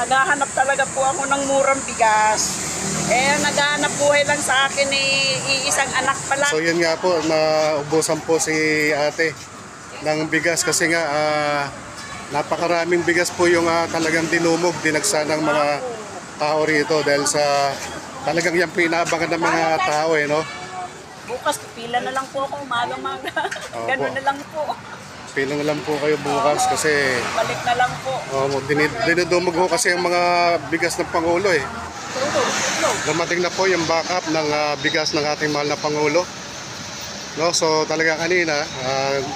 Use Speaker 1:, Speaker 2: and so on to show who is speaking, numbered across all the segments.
Speaker 1: naghahanap talaga po ako ng murang bigas. Naghahanap buhay lang sa akin iisang anak pa lang.
Speaker 2: So yun nga po, naubusan po si ate ng bigas kasi nga napakaraming bigas po yung talagang dinumog, dinagsa ng mga tao rito dahil sa talagang yan pinaabangan ng mga tao no?
Speaker 1: Bukas, pila na lang po ako, umaga-maga. Ganun na lang po.
Speaker 2: Pila na lang po kayo bukas kasi
Speaker 1: balik na lang po.
Speaker 2: Dinudumog ho kasi ang mga bigas ng Pangulo Dumating na po yung backup ng bigas ng ating mahal na Pangulo. No, so talaga kanina,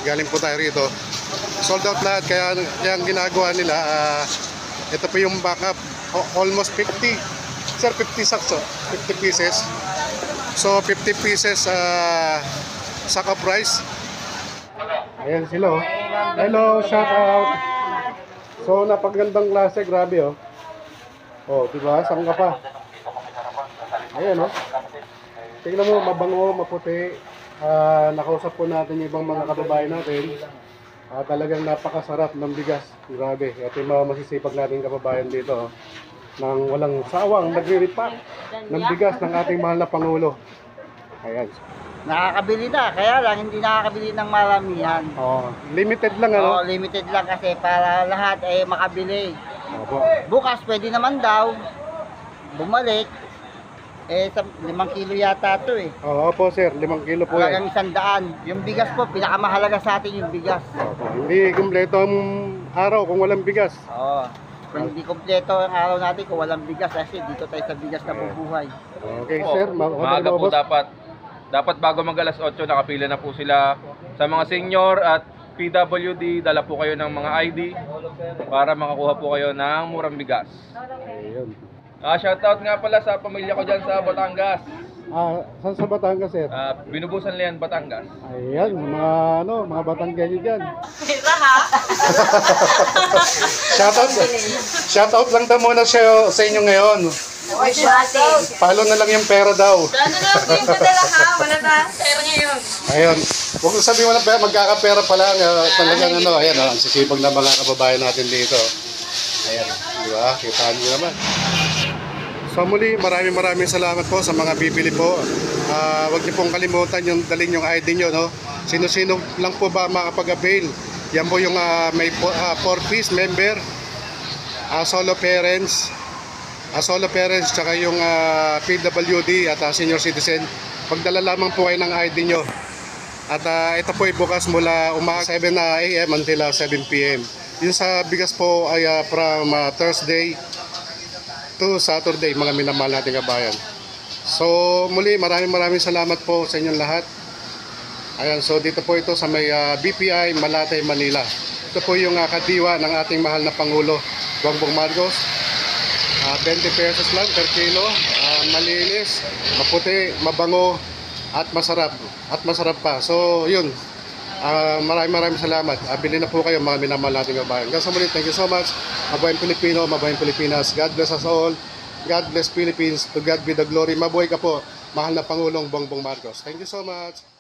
Speaker 2: galing po tayo rito. Sold out lahat, kaya ang ginagawa nila, ito po yung backup, almost 50. Sir, 50 sacks, 50 pieces. So 50 pieces sack of rice. Ayan sila Hello, shout out. So napagandang klase, grabe diba? Saan ka pa? Ayan tingnan mo, mabango, maputi. Nakausap po natin yung ibang mga kababayan natin. Talagang napakasarap ng bigas. Grabe. Ito yung mga masisipag natin kababayan dito nang walang sawang nagre-repack ng bigas ng ating mahal na Pangulo. Ayan.
Speaker 3: Nakakabili na, kaya lang hindi nakakabili ng maramihan.
Speaker 2: Limited lang
Speaker 3: Limited lang kasi para lahat ay makabili.
Speaker 2: Opo.
Speaker 3: Bukas pwede naman daw bumalik. 5 kilo yata ito
Speaker 2: Opo sir, 5 kilo po yan.
Speaker 3: Halagang 100. Yung bigas po, pinakamahalaga sa atin yung bigas.
Speaker 2: Opo. Hindi kumpleto ang araw kung walang bigas.
Speaker 3: Hindi kumpleto ang araw natin kung walang bigas kasi dito tayo sa bigas na bubuhay.
Speaker 2: Okay sir,
Speaker 4: maaga po dapat bago mag alas 8 nakapila na po sila. Sa mga senior at PWD, dala po kayo ng mga ID para makakuha po kayo ng murang bigas.
Speaker 2: Ayun.
Speaker 4: Shoutout nga pala sa pamilya ko dyan sa Batangas.
Speaker 2: Saan sa Batangas sir?
Speaker 4: Binubusan Lian, Batangas.
Speaker 2: Ayan, mga Batanggenyo dyan.
Speaker 1: Pira ha?
Speaker 2: Shoutout lang daw muna sa inyo ngayon. Palo na lang yung pera daw.
Speaker 1: Ano na, pinta na lang ha? Wala na, pera ngayon.
Speaker 2: Ayun. Huwag mo sabihin wala pera, magkakapera pa lang. Talagang ayan ang sisipag na mga kababayan natin dito. Ayan, di ba? Kitaan nyo naman. So muli, maraming salamat po sa mga bibili po. Huwag niyo pong kalimutan yung dalhin yung ID nyo, no? Sino-sino lang po ba makapag-avail? Yan po yung may 4-piece member, solo parents, tsaka yung PWD at senior citizen. Pagdala lamang po kayo ng ID nyo. At ito po ay bukas mula umaga 7 AM until 7 PM. Yung sa bigas po ay from Thursday to Saturday, mga minamahal nating kabayan. So muli, maraming salamat po sa inyong lahat. Ayan, so dito po ito sa may BPI Malatay, Manila. Ito po yung kadiwa ng ating mahal na Pangulo, Bongbong Marcos. 20 pesos lang per kilo, malinis, maputi, mabango at masarap pa. So yun, maraming salamat. Bili na po kayo mga minamahal nating kabayan. Hanggang sa muli, thank you so much. Mabuhay Pilipino, mabuhay Pilipinas. God bless us all. God bless Philippines. To God be the glory. Mabuhay ka po, mahal na Pangulong Bongbong Marcos. Thank you so much.